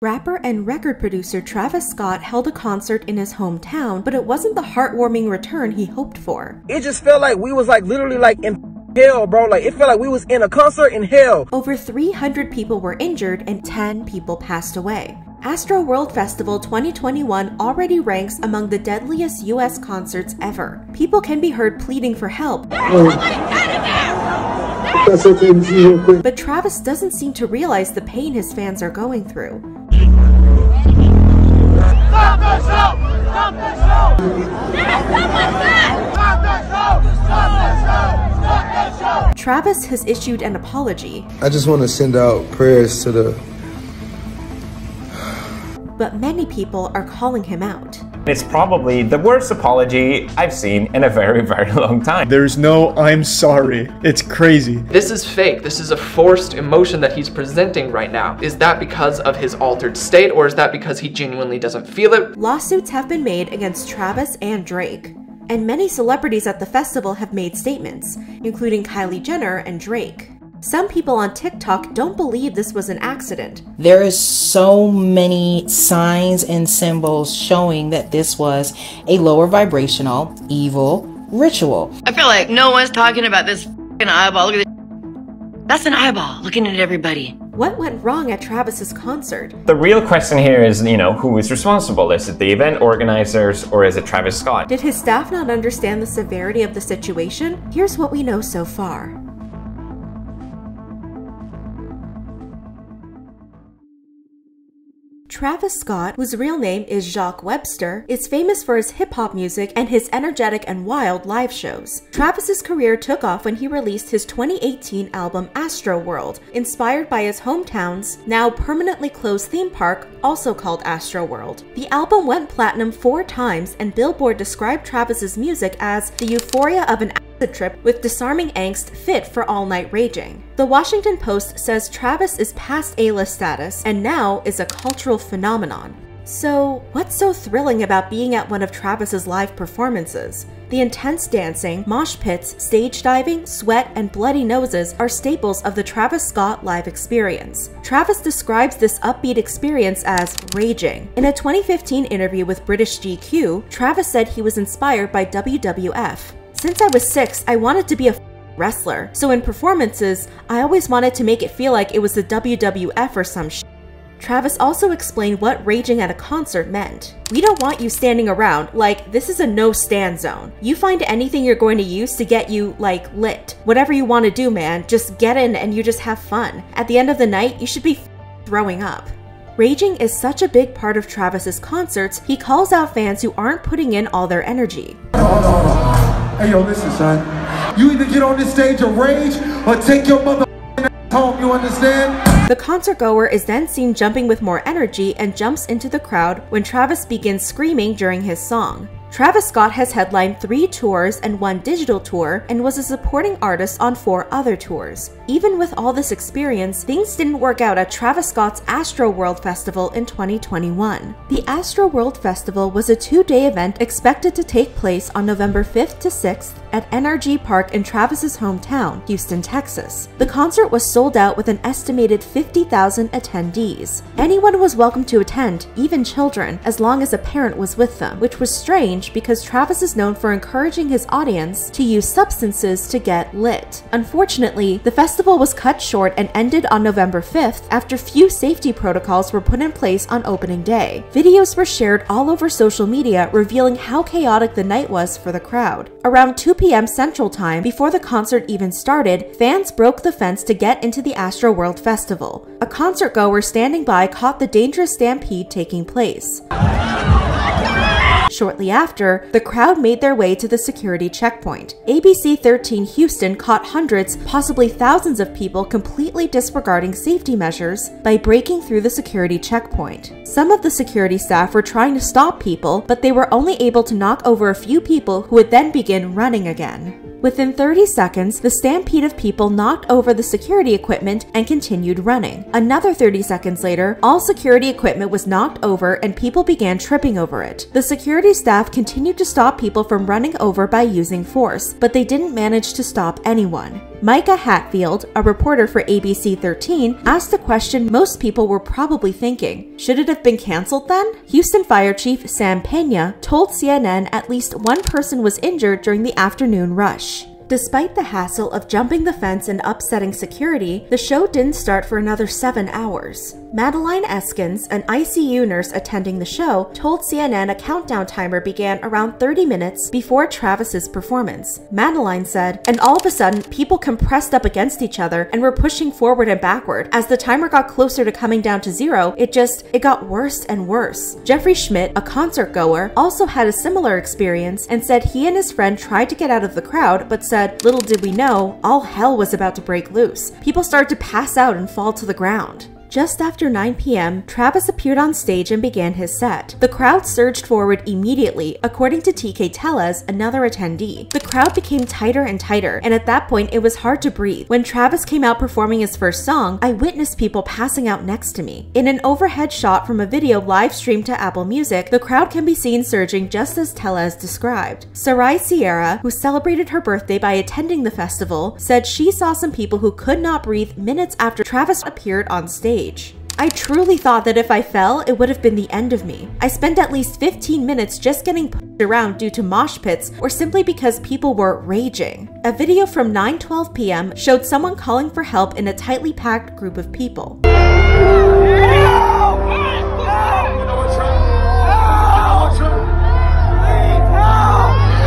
Rapper and record producer Travis Scott held a concert in his hometown, but it wasn't the heartwarming return he hoped for. It just felt like we was literally in hell, bro. It felt like we was in a concert in hell. Over 300 people were injured and 10 people passed away. Astroworld Festival 2021 already ranks among the deadliest US concerts ever. People can be heard pleading for help. But Travis doesn't seem to realize the pain his fans are going through. Stop the show! Stop the show! Stop the show! Stop the show! Stop the show! Travis has issued an apology. I just want to send out prayers to the... But many people are calling him out. It's probably the worst apology I've seen in a very, very long time. There's no I'm sorry. It's crazy. This is fake. This is a forced emotion that he's presenting right now. Is that because of his altered state, or is that because he genuinely doesn't feel it? Lawsuits have been made against Travis and Drake. And many celebrities at the festival have made statements, including Kylie Jenner and Drake. Some people on TikTok don't believe this was an accident. There is so many signs and symbols showing that this was a lower vibrational, evil ritual. I feel like no one's talking about this f***ing eyeball. Look at this. That's an eyeball looking at everybody. What went wrong at Travis's concert? The real question here is, who is responsible? Is it the event organizers or is it Travis Scott? Did his staff not understand the severity of the situation? Here's what we know so far. Travis Scott, whose real name is Jacques Webster, is famous for his hip-hop music and his energetic and wild live shows. Travis's career took off when he released his 2018 album Astroworld, inspired by his hometown's now permanently closed theme park, also called Astroworld. The album went platinum 4 times, and Billboard described Travis's music as the euphoria of an acid trip with disarming angst fit for all-night raging. The Washington Post says Travis is past A-list status and now is a cultural phenomenon. So, what's so thrilling about being at one of Travis's live performances? The intense dancing, mosh pits, stage diving, sweat, and bloody noses are staples of the Travis Scott live experience. Travis describes this upbeat experience as raging. In a 2015 interview with British GQ, Travis said he was inspired by WWF. Since I was 6, I wanted to be a wrestler, so in performances, I always wanted to make it feel like it was the WWF or some shit. Travis also explained what raging at a concert meant. We don't want you standing around, this is a no-stand zone. You find anything you're going to use to get you, lit. Whatever you want to do, man, just get in and you just have fun. At the end of the night, you should be throwing up. Raging is such a big part of Travis's concerts, he calls out fans who aren't putting in all their energy. Hey, yo, listen, son. You either get on this stage and rage or take your mother ass home, you understand? The concert goer is then seen jumping with more energy and jumps into the crowd when Travis begins screaming during his song. Travis Scott has headlined 3 tours and 1 digital tour and was a supporting artist on 4 other tours. Even with all this experience, things didn't work out at Travis Scott's Astroworld Festival in 2021. The Astroworld Festival was a 2-day event expected to take place on November 5th to 6th at NRG Park in Travis's hometown, Houston, Texas. The concert was sold out with an estimated 50,000 attendees. Anyone was welcome to attend, even children, as long as a parent was with them, which was strange because Travis is known for encouraging his audience to use substances to get lit. Unfortunately, the festival was cut short and ended on November 5th after few safety protocols were put in place on opening day. Videos were shared all over social media revealing how chaotic the night was for the crowd. Around 2 p.m. Central Time, before the concert even started, fans broke the fence to get into the Astroworld Festival. A concert goer standing by caught the dangerous stampede taking place. Shortly after, the crowd made their way to the security checkpoint. ABC 13 Houston caught hundreds, possibly thousands of people completely disregarding safety measures by breaking through the security checkpoint. Some of the security staff were trying to stop people, but they were only able to knock over a few people who would then begin running again. Within 30 seconds, the stampede of people knocked over the security equipment and continued running. Another 30 seconds later, all security equipment was knocked over and people began tripping over it. The security staff continued to stop people from running over by using force, but they didn't manage to stop anyone. Micah Hatfield, a reporter for ABC 13, asked the question most people were probably thinking. Should it have been canceled then? Houston Fire Chief Sam Pena told CNN at least one person was injured during the afternoon rush. Despite the hassle of jumping the fence and upsetting security, the show didn't start for another 7 hours. Madeline Eskins, an ICU nurse attending the show, told CNN a countdown timer began around 30 minutes before Travis's performance. Madeline said, "And all of a sudden, people compressed up against each other and were pushing forward and backward. As the timer got closer to coming down to 0, it got worse and worse." Jeffrey Schmidt, a concert goer, also had a similar experience and said he and his friend tried to get out of the crowd, but said, "Little did we know, all hell was about to break loose. People started to pass out and fall to the ground." Just after 9 p.m., Travis appeared on stage and began his set. The crowd surged forward immediately, according to TK Tellez, another attendee. The crowd became tighter and tighter, and at that point, it was hard to breathe. When Travis came out performing his first song, I witnessed people passing out next to me. In an overhead shot from a video live streamed to Apple Music, the crowd can be seen surging just as Tellez described. Sarai Sierra, who celebrated her birthday by attending the festival, said she saw some people who could not breathe minutes after Travis appeared on stage. "I truly thought that if I fell, it would have been the end of me. I spent at least 15 minutes just getting pushed around due to mosh pits or simply because people were raging." A video from 9:12 p.m. showed someone calling for help in a tightly packed group of people.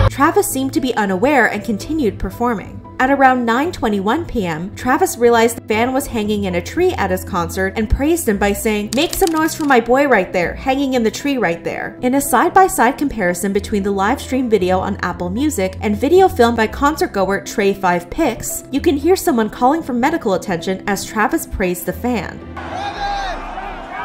Travis seemed to be unaware and continued performing. At around 9:21 p.m., Travis realized the fan was hanging in a tree at his concert and praised him by saying, "Make some noise for my boy right there, hanging in the tree right there." In a side-by-side comparison between the live stream video on Apple Music and video filmed by concert goer Trey5Pix, you can hear someone calling for medical attention as Travis praised the fan.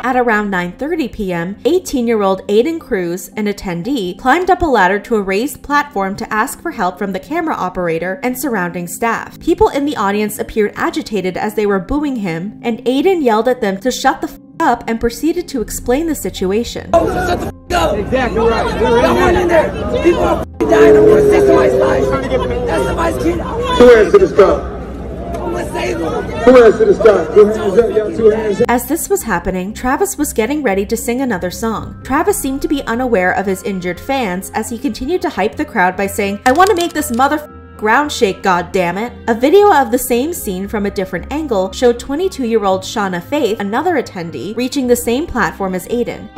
At around 9:30 p.m., 18-year-old Aiden Cruz, an attendee, climbed up a ladder to a raised platform to ask for help from the camera operator and surrounding staff. People in the audience appeared agitated as they were booing him, and Aiden yelled at them to shut the f up and proceeded to explain the situation. Oh, shut the f up! Exactly right. We're in there. People are dying. I want to save somebody's life. That's somebody's kid. Who answered the stop? Who answered the stop? 2 hands up, y'all. 2 hands up. As this was happening, Travis was getting ready to sing another song. Travis seemed to be unaware of his injured fans as he continued to hype the crowd by saying, "I want to make this ground shake, goddammit." A video of the same scene from a different angle showed 22-year-old Shauna Faith, another attendee, reaching the same platform as Aiden.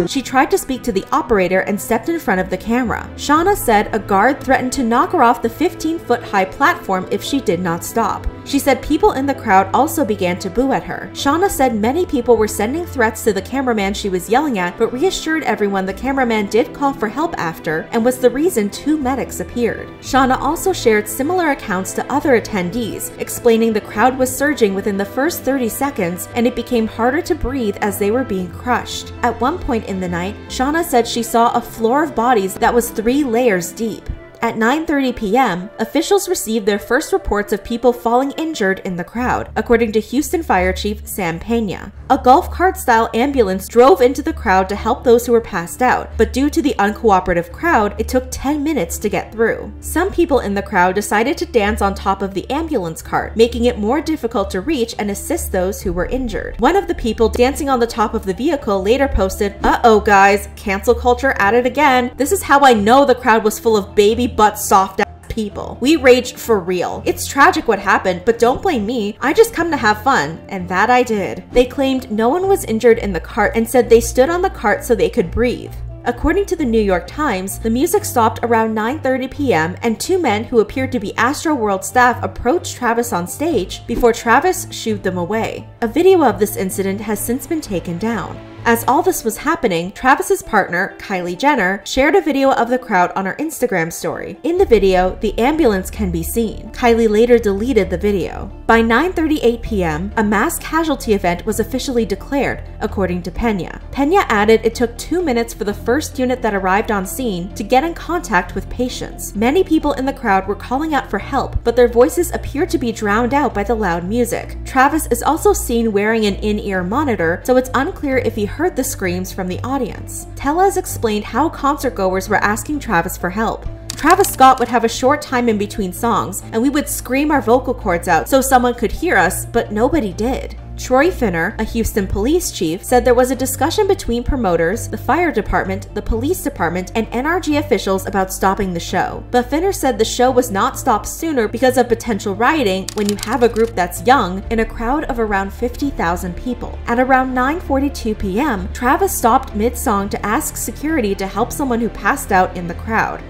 She tried to speak to the operator and stepped in front of the camera. Shauna said a guard threatened to knock her off the 15-foot-high platform if she did not stop. She said people in the crowd also began to boo at her. Shauna said many people were sending threats to the cameraman she was yelling at, but reassured everyone the cameraman did call for help after and was the reason 2 medics appeared. Shauna also shared similar accounts to other attendees, explaining the crowd was surging within the first 30 seconds and it became harder to breathe as they were being crushed. At one point in the night, Shauna said she saw a floor of bodies that was 3 layers deep. At 9:30 p.m., officials received their first reports of people falling injured in the crowd, according to Houston Fire Chief Sam Pena. A golf cart-style ambulance drove into the crowd to help those who were passed out, but due to the uncooperative crowd, it took 10 minutes to get through. Some people in the crowd decided to dance on top of the ambulance cart, making it more difficult to reach and assist those who were injured. One of the people dancing on the top of the vehicle later posted, "Uh-oh guys, cancel culture at it again. This is how I know the crowd was full of baby butt soft ass people. We raged for real. It's tragic what happened, but don't blame me. I just come to have fun." And that I did. They claimed no one was injured in the cart and said they stood on the cart so they could breathe. According to the New York Times, the music stopped around 9:30 p.m. and 2 men who appeared to be Astroworld staff approached Travis on stage before Travis shooed them away. A video of this incident has since been taken down. As all this was happening, Travis's partner, Kylie Jenner, shared a video of the crowd on her Instagram story. In the video, the ambulance can be seen. Kylie later deleted the video. By 9:38 p.m., a mass casualty event was officially declared, according to Pena. Pena added it took 2 minutes for the first unit that arrived on scene to get in contact with patients. Many people in the crowd were calling out for help, but their voices appeared to be drowned out by the loud music. Travis is also seen wearing an in-ear monitor, so it's unclear if he heard the screams from the audience. Tellez explained how concertgoers were asking Travis for help. Travis Scott would have a short time in between songs, and we would scream our vocal cords out so someone could hear us, but nobody did. Troy Finner, a Houston police chief, said there was a discussion between promoters, the fire department, the police department, and NRG officials about stopping the show. But Finner said the show was not stopped sooner because of potential rioting when you have a group that's young in a crowd of around 50,000 people. At around 9:42 p.m., Travis stopped mid-song to ask security to help someone who passed out in the crowd.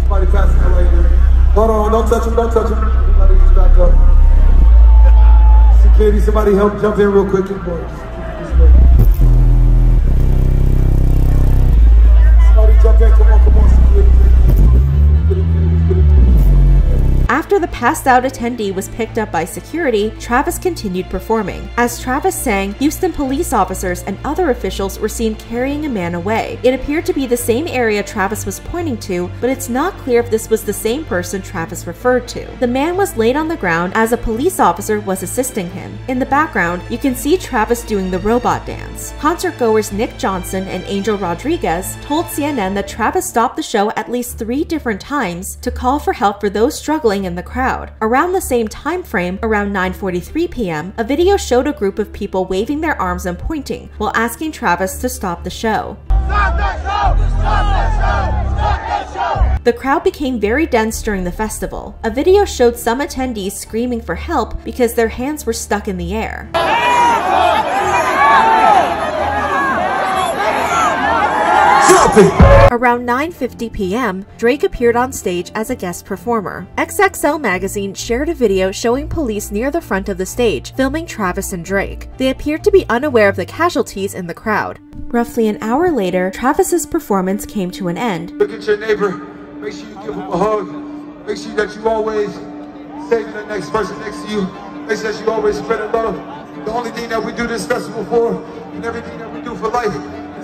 Somebody passing out right there. Hold on, don't touch him, don't touch him. Everybody just back up. Security, somebody help jump in real quick. Somebody jump in, come on, security. After the passed out attendee was picked up by security, Travis continued performing. As Travis sang, Houston police officers and other officials were seen carrying a man away. It appeared to be the same area Travis was pointing to, but it's not clear if this was the same person Travis referred to. The man was laid on the ground as a police officer was assisting him. In the background, you can see Travis doing the robot dance. Concert goers Nick Johnson and Angel Rodriguez told CNN that Travis stopped the show at least 3 different times to call for help for those struggling in the crowd. Around the same time frame, around 9:43 p.m., a video showed a group of people waving their arms and pointing while asking Travis to stop the show. Stop that show! Stop that show! Stop that show! The crowd became very dense during the festival. A video showed some attendees screaming for help because their hands were stuck in the air. Around 9:50 p.m., Drake appeared on stage as a guest performer. XXL magazine shared a video showing police near the front of the stage, filming Travis and Drake. They appeared to be unaware of the casualties in the crowd. Roughly an hour later, Travis's performance came to an end. Look at your neighbor, make sure you give him a hug. Make sure that you always save the next person next to you. Make sure that you always spread love. The only thing that we do this festival for, and everything that we do for life,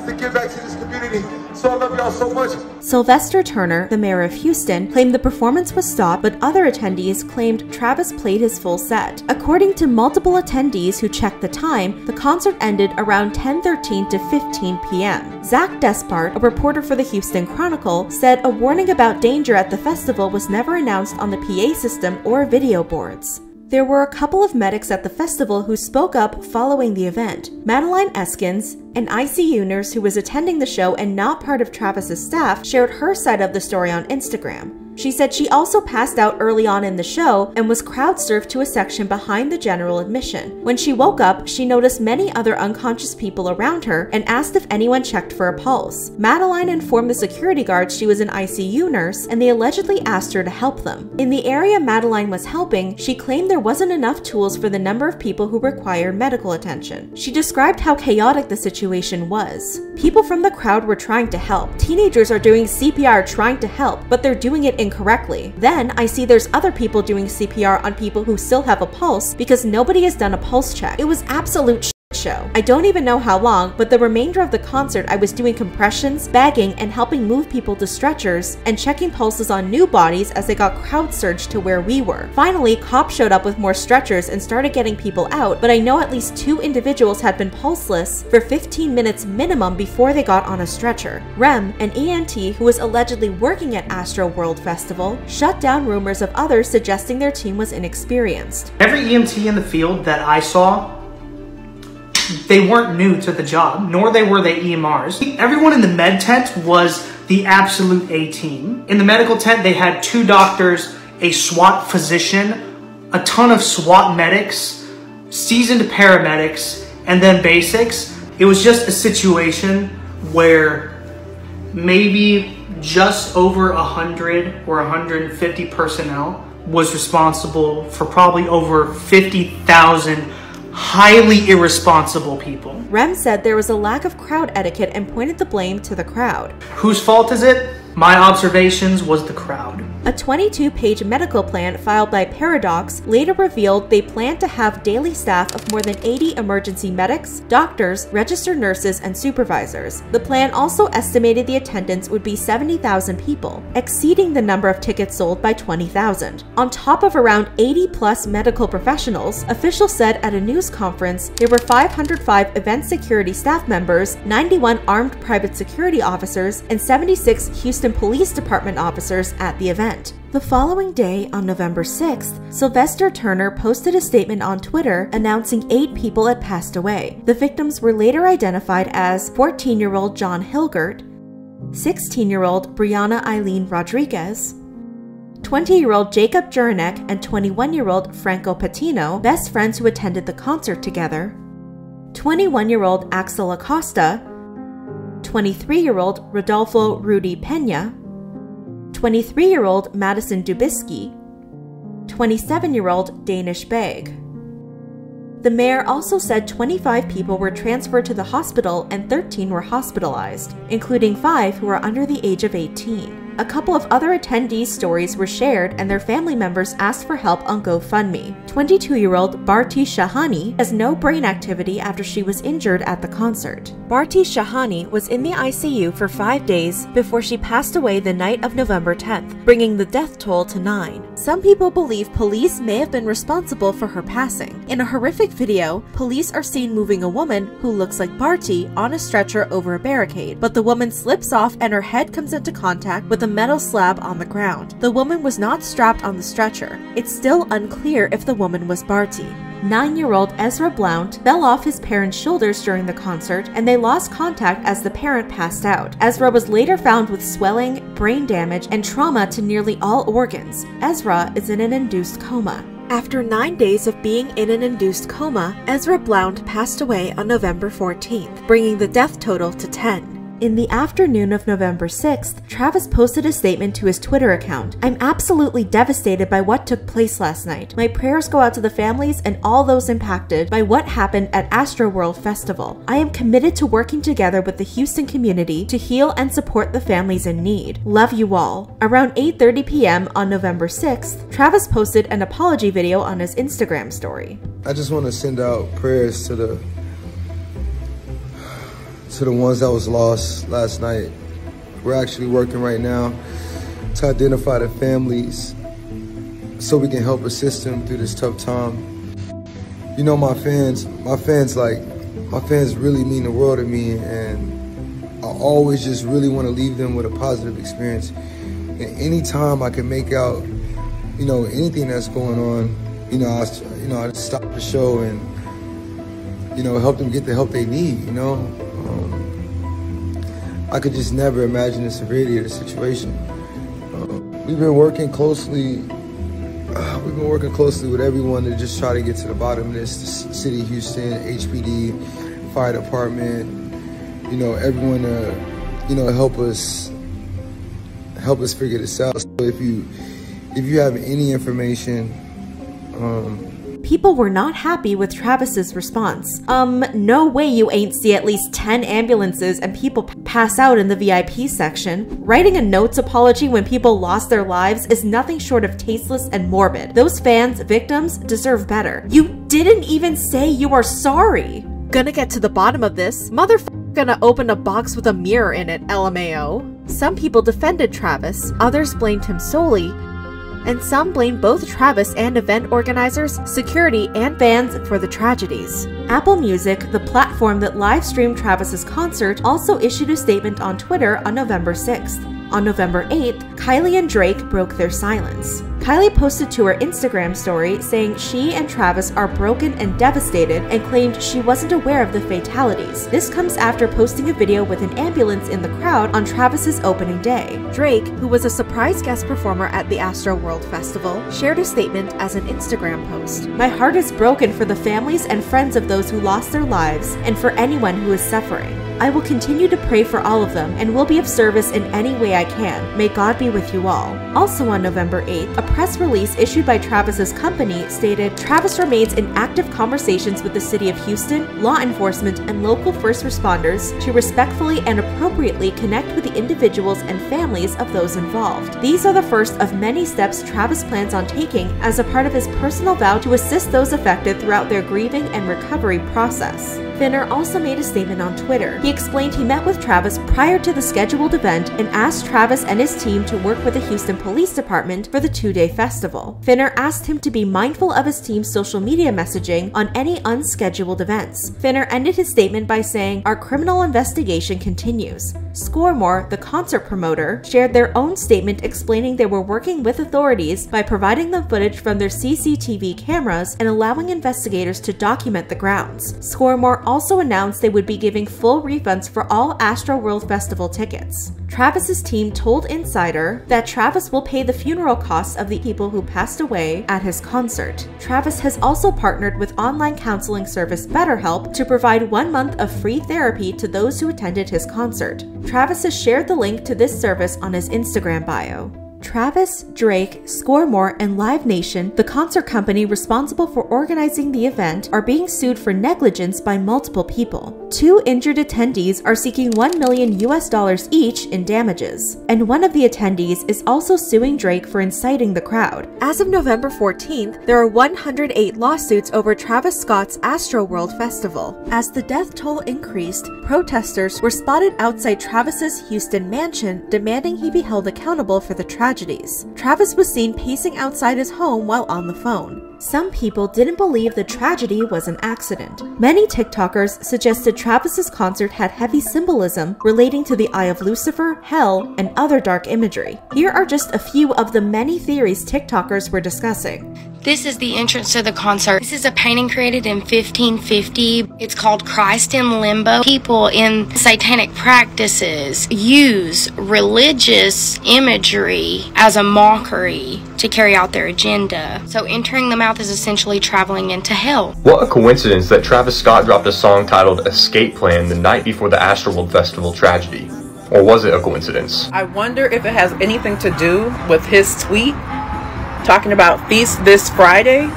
to give back to this community. So I love y'all so much. Sylvester Turner, the mayor of Houston, claimed the performance was stopped, but other attendees claimed Travis played his full set. According to multiple attendees who checked the time, the concert ended around 10:13 to 15 p.m. Zach Despard, a reporter for the Houston Chronicle, said a warning about danger at the festival was never announced on the PA system or video boards. There were a couple of medics at the festival who spoke up following the event. Madeline Eskins, an ICU nurse who was attending the show and not part of Travis's staff, shared her side of the story on Instagram. She said she also passed out early on in the show and was crowd surfed to a section behind the general admission. When she woke up, she noticed many other unconscious people around her and asked if anyone checked for a pulse. Madeline informed the security guards she was an ICU nurse, and they allegedly asked her to help them. In the area Madeline was helping, she claimed there wasn't enough tools for the number of people who required medical attention. She described how chaotic the situation was. People from the crowd were trying to help. Teenagers are doing CPR trying to help, but they're doing it incorrectly. Then I see there's other people doing CPR on people who still have a pulse because nobody has done a pulse check. It was absolute show. I don't even know how long, but the remainder of the concert I was doing compressions, bagging, and helping move people to stretchers and checking pulses on new bodies as they got crowd surged to where we were. Finally, cops showed up with more stretchers and started getting people out, but I know at least 2 individuals had been pulseless for 15 minutes minimum before they got on a stretcher. Rem, an ENT who was allegedly working at Astroworld Festival, shut down rumors of others suggesting their team was inexperienced. Every EMT in the field that I saw, they weren't new to the job, nor were they EMRs. Everyone in the med tent was the absolute A-team. In the medical tent, they had 2 doctors, a SWAT physician, a ton of SWAT medics, seasoned paramedics, and then basics. It was just a situation where maybe just over 100 or 150 personnel was responsible for probably over 50,000 highly irresponsible people. Rem said there was a lack of crowd etiquette and pointed the blame to the crowd. Whose fault is it? My observations was the crowd. A 22-page medical plan filed by Paradox later revealed they planned to have daily staff of more than 80 emergency medics, doctors, registered nurses, and supervisors. The plan also estimated the attendance would be 70,000 people, exceeding the number of tickets sold by 20,000. On top of around 80+ medical professionals, officials said at a news conference there were 505 event security staff members, 91 armed private security officers, and 76 Houston Police Department officers at the event. The following day, on November 6th, Sylvester Turner posted a statement on Twitter announcing 8 people had passed away. The victims were later identified as 14-year-old John Hilgert, 16-year-old Brianna Eileen Rodriguez, 20-year-old Jacob Juranek, and 21-year-old Franco Patino, best friends who attended the concert together, 21-year-old Axel Acosta, 23-year-old Rodolfo Rudy Pena, 23-year-old Madison Dubisky, 27-year-old Danish Beg. The mayor also said 25 people were transferred to the hospital and 13 were hospitalized, including 5 who are under the age of 18. A couple of other attendees' stories were shared and their family members asked for help on GoFundMe. 22-year-old Bharti Shahani has no brain activity after she was injured at the concert. Bharti Shahani was in the ICU for 5 days before she passed away the night of November 10th, bringing the death toll to 9. Some people believe police may have been responsible for her passing. In a horrific video, police are seen moving a woman who looks like Bharti on a stretcher over a barricade, but the woman slips off and her head comes into contact with a metal slab on the ground. The woman was not strapped on the stretcher. It's still unclear if the woman was Bharti. 9-year-old Ezra Blount fell off his parents' shoulders during the concert and they lost contact as the parent passed out. Ezra was later found with swelling, brain damage, and trauma to nearly all organs. Ezra is in an induced coma. After 9 days of being in an induced coma, Ezra Blount passed away on November 14th, bringing the death total to 10. In the afternoon of November 6th, Travis posted a statement to his Twitter account. "I'm absolutely devastated by what took place last night. My prayers go out to the families and all those impacted by what happened at Astroworld Festival. I am committed to working together with the Houston community to heal and support the families in need. Love you all." Around 8:30 p.m. on November 6th, Travis posted an apology video on his Instagram story. I just want to send out prayers to the ones that was lost last night. We're actually working right now to identify the families so we can help assist them through this tough time. You know, my fans really mean the world to me, and I always just really want to leave them with a positive experience. And anytime I can make out, you know, anything that's going on, I just stop the show and, help them get the help they need, I could just never imagine the severity of the situation. We've been working closely with everyone to just try to get to the bottom of this. The City of Houston, HPD, Fire Department, everyone to help us figure this out. So if you have any information, People were not happy with Travis's response. No way you ain't see at least 10 ambulances and people pass out in the VIP section. Writing a notes apology when people lost their lives is nothing short of tasteless and morbid. Those fans, victims, deserve better. You didn't even say you are sorry. Gonna get to the bottom of this. Motherfucker gonna open a box with a mirror in it, LMAO. Some people defended Travis, others blamed him solely, and some blame both Travis and event organizers, security, and fans for the tragedies. Apple Music, the platform that live-streamed Travis's concert, also issued a statement on Twitter on November 6th. On November 8th, Kylie and Drake broke their silence. Kylie posted to her Instagram story saying she and Travis are broken and devastated and claimed she wasn't aware of the fatalities. This comes after posting a video with an ambulance in the crowd on Travis's opening day. Drake, who was a surprise guest performer at the Astroworld Festival, shared a statement as an Instagram post. "My heart is broken for the families and friends of those who lost their lives and for anyone who is suffering. I will continue to pray for all of them and will be of service in any way I can. May God be with you all. Also on November 8th, a press release issued by Travis's company stated, Travis remains in active conversations with the city of Houston, law enforcement, and local first responders to respectfully and appropriately connect with the individuals and families of those involved. These are the first of many steps Travis plans on taking as a part of his personal vow to assist those affected throughout their grieving and recovery process. Finner also made a statement on Twitter. He explained he met with Travis prior to the scheduled event and asked Travis and his team to work with the Houston Police Department for the 2-day festival. Finner asked him to be mindful of his team's social media messaging on any unscheduled events. Finner ended his statement by saying, "Our criminal investigation continues." Scoremore, the concert promoter, shared their own statement explaining they were working with authorities by providing them footage from their CCTV cameras and allowing investigators to document the grounds. Scoremore also announced they would be giving full refunds for all Astroworld Festival tickets. Travis's team told Insider that Travis will pay the funeral costs of the people who passed away at his concert. Travis has also partnered with online counseling service BetterHelp to provide 1 month of free therapy to those who attended his concert. Travis has shared the link to this service on his Instagram bio. Travis, Drake, Scoremore, and Live Nation, the concert company responsible for organizing the event, are being sued for negligence by multiple people. 2 injured attendees are seeking $1 million each in damages, and one of the attendees is also suing Drake for inciting the crowd. As of November 14th, there are 108 lawsuits over Travis Scott's Astroworld Festival. As the death toll increased, protesters were spotted outside Travis's Houston mansion demanding he be held accountable for the tragedy. Travis was seen pacing outside his home while on the phone. Some people didn't believe the tragedy was an accident. Many TikTokers suggested Travis's concert had heavy symbolism relating to the Eye of Lucifer, hell, and other dark imagery. Here are just a few of the many theories TikTokers were discussing. This is the entrance to the concert. This is a painting created in 1550. It's called Christ in Limbo. People in satanic practices use religious imagery as a mockery to carry out their agenda. So entering the mouth is essentially traveling into hell. What a coincidence that Travis Scott dropped a song titled Escape Plan the night before the Astroworld Festival tragedy. Or was it a coincidence? I wonder if it has anything to do with his tweet talking about feast this Friday.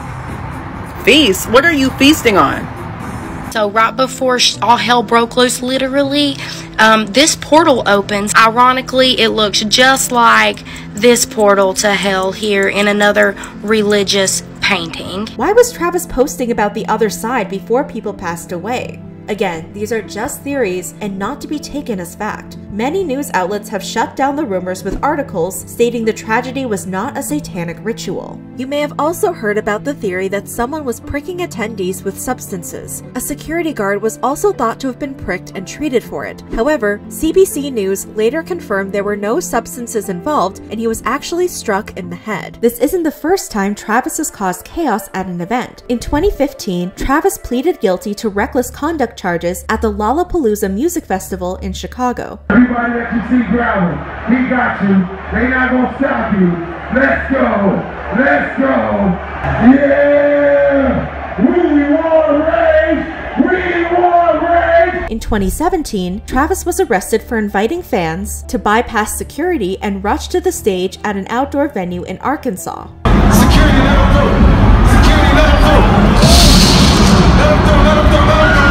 Feast? What are you feasting on? So right before all hell broke loose, literally, this portal opens. Ironically, it looks just like this portal to hell here in another religious painting. Why was Travis posting about the other side before people passed away? Again, these are just theories and not to be taken as fact. Many news outlets have shut down the rumors with articles stating the tragedy was not a satanic ritual. You may have also heard about the theory that someone was pricking attendees with substances. A security guard was also thought to have been pricked and treated for it. However, CBC News later confirmed there were no substances involved and he was actually struck in the head. This isn't the first time Travis has caused chaos at an event. In 2015, Travis pleaded guilty to reckless conduct charges at the Lollapalooza Music Festival in Chicago. Everybody that you see grabbing, he got you. They not gonna stop you. Let's go. Let's go. Yeah. We want rage. We want rage. In 2017, Travis was arrested for inviting fans to bypass security and rush to the stage at an outdoor venue in Arkansas. Security, let him go. Security, let him go. Let him go. Let him go. Let him go.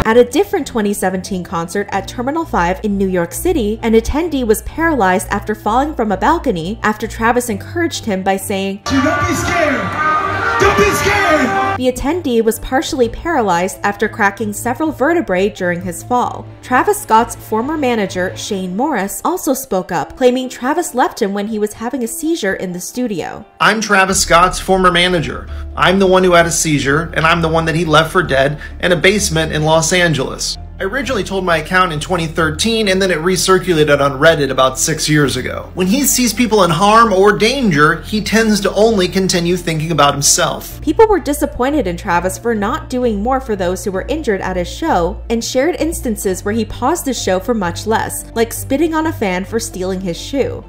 At a different 2017 concert at Terminal 5 in New York City, an attendee was paralyzed after falling from a balcony after Travis encouraged him by saying, "Don't be scared! Don't be scared!" The attendee was partially paralyzed after cracking several vertebrae during his fall. Travis Scott's former manager, Shane Morris, also spoke up, claiming Travis left him when he was having a seizure in the studio. "I'm Travis Scott's former manager. I'm the one who had a seizure, and I'm the one that he left for dead in a basement in Los Angeles. I originally told my account in 2013, and then it recirculated on Reddit about 6 years ago. When he sees people in harm or danger, he tends to only continue thinking about himself." People were disappointed in Travis for not doing more for those who were injured at his show, and shared instances where he paused his show for much less, like spitting on a fan for stealing his shoe.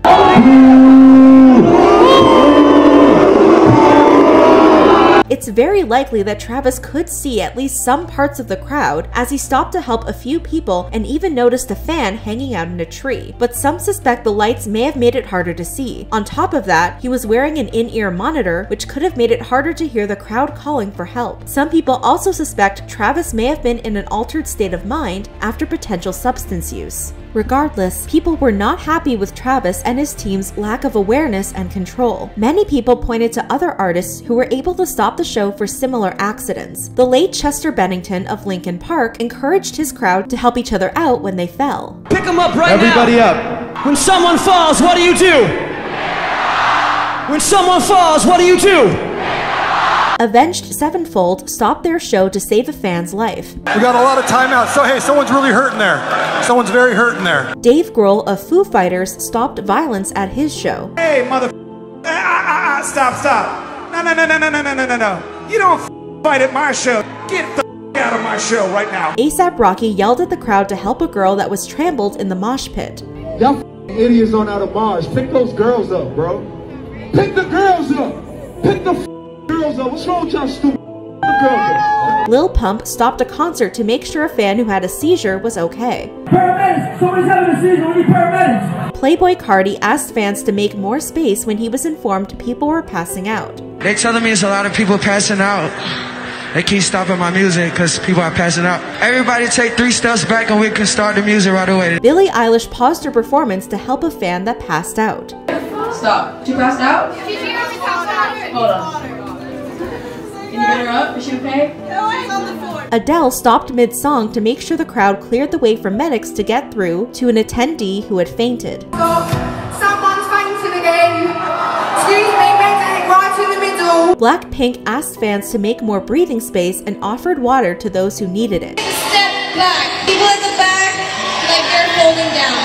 It's very likely that Travis could see at least some parts of the crowd as he stopped to help a few people and even noticed a fan hanging out in a tree, but some suspect the lights may have made it harder to see. On top of that, he was wearing an in-ear monitor, which could have made it harder to hear the crowd calling for help. Some people also suspect Travis may have been in an altered state of mind after potential substance use. Regardless, people were not happy with Travis and his team's lack of awareness and control. Many people pointed to other artists who were able to stop the show for similar accidents. The late Chester Bennington of Linkin Park encouraged his crowd to help each other out when they fell. Pick them up right Everybody now. up. When someone falls, what do you do? When someone falls, what do you do? Avenged Sevenfold stopped their show to save a fan's life. We got a lot of timeouts, so hey, someone's really hurting there. Someone's very hurting there. Dave Grohl of Foo Fighters stopped violence at his show. Hey, mother... Stop. No. You don't fight at my show. Get the out of my show right now. A$AP Rocky yelled at the crowd to help a girl that was trampled in the mosh pit. Y'all idiots on out of Mars. Pick those girls up, bro. Pick the girls up. Pick the girls up. What's wrong with y'all stupid girls up? Lil Pump stopped a concert to make sure a fan who had a seizure was okay. Paramedics! Somebody's having a seizure. We need paramedics. Playboy Cardi asked fans to make more space when he was informed people were passing out. They telling me it's a lot of people passing out. They keep stopping my music because people are passing out. Everybody take 3 steps back and we can start the music right away. Billie Eilish paused her performance to help a fan that passed out. Stop. She passed out? Hold on. Can you get her up? Is she okay? Adele stopped mid-song to make sure the crowd cleared the way for medics to get through to an attendee who had fainted. Someone's fainting again. Excuse me, medic, right in the middle. Blackpink asked fans to make more breathing space and offered water to those who needed it. Step back. People at the back, like they're holding down.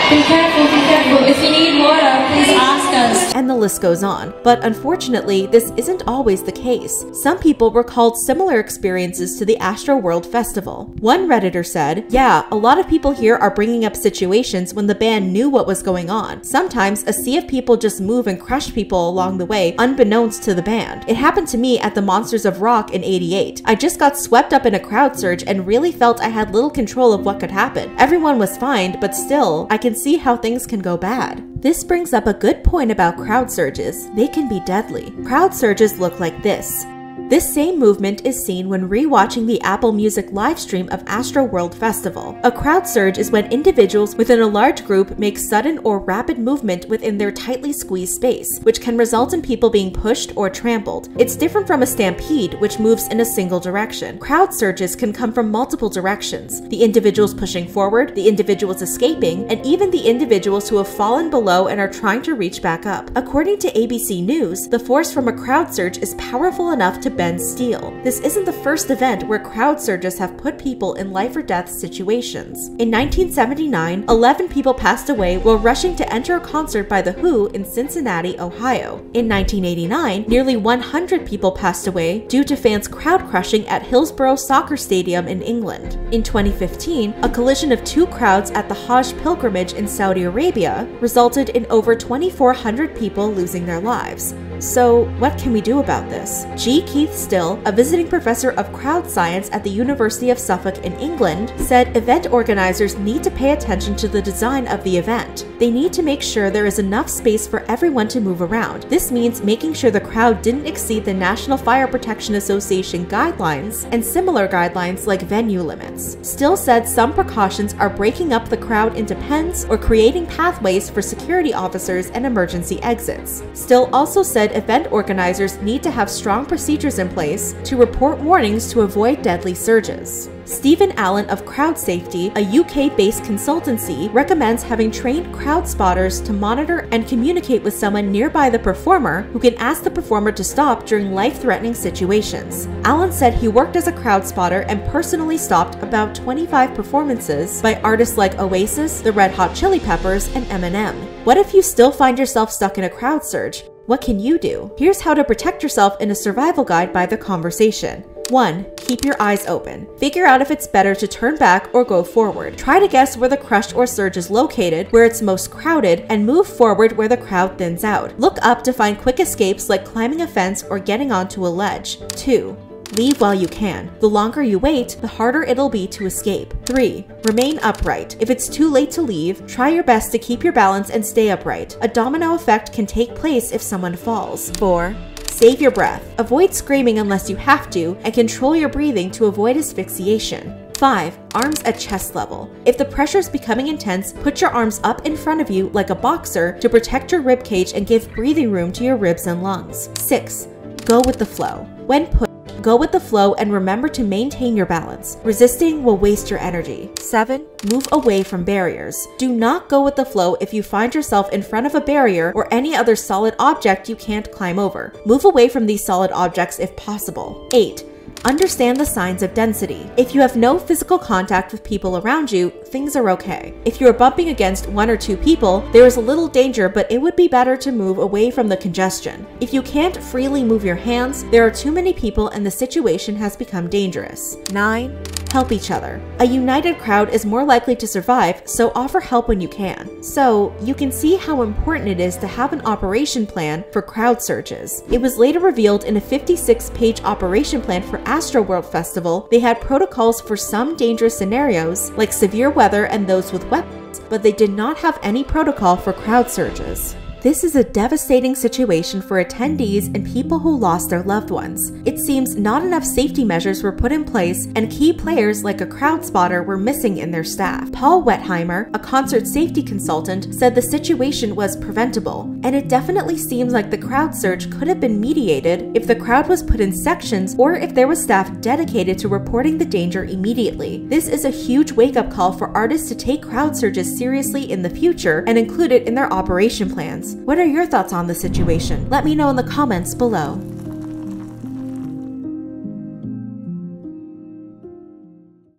Be careful, be careful. If you need water, please ask us. And the list goes on. But unfortunately, this isn't always the case. Some people recalled similar experiences to the Astroworld Festival. One Redditor said, "Yeah, a lot of people here are bringing up situations when the band knew what was going on. Sometimes a sea of people just move and crush people along the way, unbeknownst to the band. It happened to me at the Monsters of Rock in '88. I just got swept up in a crowd surge and really felt I had little control of what could happen. Everyone was fine, but still, I can see how things can go bad." This brings up a good point about crowd surges. They can be deadly. Crowd surges look like this. This same movement is seen when re-watching the Apple Music livestream of Astroworld Festival. A crowd surge is when individuals within a large group make sudden or rapid movement within their tightly squeezed space, which can result in people being pushed or trampled. It's different from a stampede, which moves in a single direction. Crowd surges can come from multiple directions: the individuals pushing forward, the individuals escaping, and even the individuals who have fallen below and are trying to reach back up. According to ABC News, the force from a crowd surge is powerful enough to bend steel. This isn't the first event where crowd surges have put people in life or death situations. In 1979, 11 people passed away while rushing to enter a concert by The Who in Cincinnati, Ohio. In 1989, nearly 100 people passed away due to fans crowd crushing at Hillsborough Soccer Stadium in England. In 2015, a collision of 2 crowds at the Hajj pilgrimage in Saudi Arabia resulted in over 2,400 people losing their lives. So, what can we do about this? G. Keith Still, a visiting professor of crowd science at the University of Suffolk in England, said event organizers need to pay attention to the design of the event. They need to make sure there is enough space for everyone to move around. This means making sure the crowd didn't exceed the National Fire Protection Association guidelines and similar guidelines like venue limits. Still said some precautions are breaking up the crowd into pens or creating pathways for security officers and emergency exits. Still also said event organizers need to have strong procedures in place to report warnings to avoid deadly surges. Stephen Allen of Crowd Safety, a UK-based consultancy, recommends having trained crowd spotters to monitor and communicate with someone nearby the performer who can ask the performer to stop during life-threatening situations. Allen said he worked as a crowd spotter and personally stopped about 25 performances by artists like Oasis, the Red Hot Chili Peppers, and Eminem. What if you still find yourself stuck in a crowd surge? What can you do? Here's how to protect yourself in a survival guide by The Conversation. 1. Keep your eyes open. Figure out if it's better to turn back or go forward. Try to guess where the crush or surge is located, where it's most crowded, and move forward where the crowd thins out. Look up to find quick escapes like climbing a fence or getting onto a ledge. 2. Leave while you can. The longer you wait, the harder it'll be to escape. 3. Remain upright. If it's too late to leave, try your best to keep your balance and stay upright. A domino effect can take place if someone falls. 4. Save your breath. Avoid screaming unless you have to, and control your breathing to avoid asphyxiation. 5. Arms at chest level. If the pressure is becoming intense, put your arms up in front of you like a boxer to protect your rib cage and give breathing room to your ribs and lungs. 6. Go with the flow. When pushed, go with the flow and remember to maintain your balance. Resisting will waste your energy. 7. Move away from barriers. Do not go with the flow if you find yourself in front of a barrier or any other solid object you can't climb over. Move away from these solid objects if possible. 8. Understand the signs of density. If you have no physical contact with people around you, things are okay. If you are bumping against 1 or 2 people, there is a little danger, but it would be better to move away from the congestion. If you can't freely move your hands, there are too many people and the situation has become dangerous. 9. Help each other. A united crowd is more likely to survive, so offer help when you can. So, you can see how important it is to have an operation plan for crowd surges. It was later revealed in a 56-page operation plan for Astroworld Festival. They had protocols for some dangerous scenarios, like severe weather and those with weapons, but they did not have any protocol for crowd surges. This is a devastating situation for attendees and people who lost their loved ones. It seems not enough safety measures were put in place and key players like a crowd spotter were missing in their staff. Paul Wetheimer, a concert safety consultant, said the situation was preventable, and it definitely seems like the crowd surge could have been mediated if the crowd was put in sections or if there was staff dedicated to reporting the danger immediately. This is a huge wake-up call for artists to take crowd surges seriously in the future and include it in their operation plans. What are your thoughts on the situation? Let me know in the comments below.